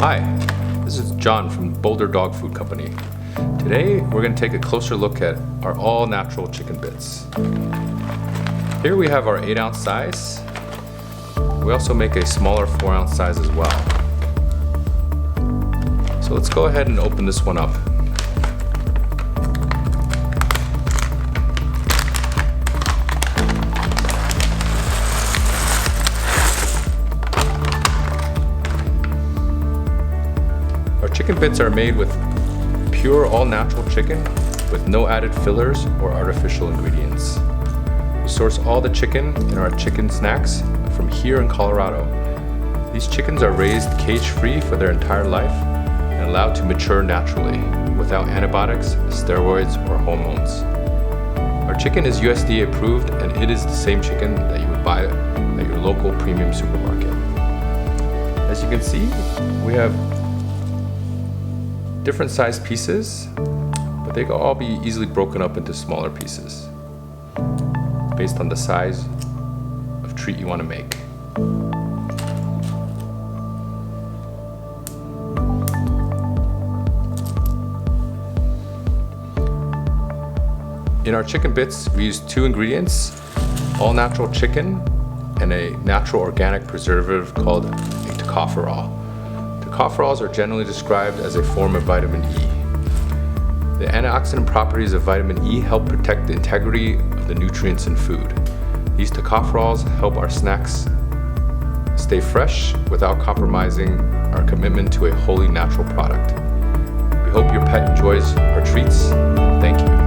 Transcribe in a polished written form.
Hi, this is John from Boulder Dog Food Company. Today we're going to take a closer look at our all-natural chicken bits. Here we have our 8-ounce size. We also make a smaller 4-ounce size as well. So let's go ahead and open this one up. Our chicken bits are made with pure all-natural chicken with no added fillers or artificial ingredients. We source all the chicken in our chicken snacks from here in Colorado. These chickens are raised cage-free for their entire life and allowed to mature naturally without antibiotics, steroids, or hormones. Our chicken is USDA approved, and it is the same chicken that you would buy at your local premium supermarket. As you can see, we have different size pieces, but they can all be easily broken up into smaller pieces based on the size of treat you want to make. In our chicken bits, we use 2 ingredients, all natural chicken and a natural organic preservative called a tocopherol. Tocopherols are generally described as a form of vitamin E. The antioxidant properties of vitamin E help protect the integrity of the nutrients in food. These tocopherols help our snacks stay fresh without compromising our commitment to a wholly natural product. We hope your pet enjoys our treats. Thank you.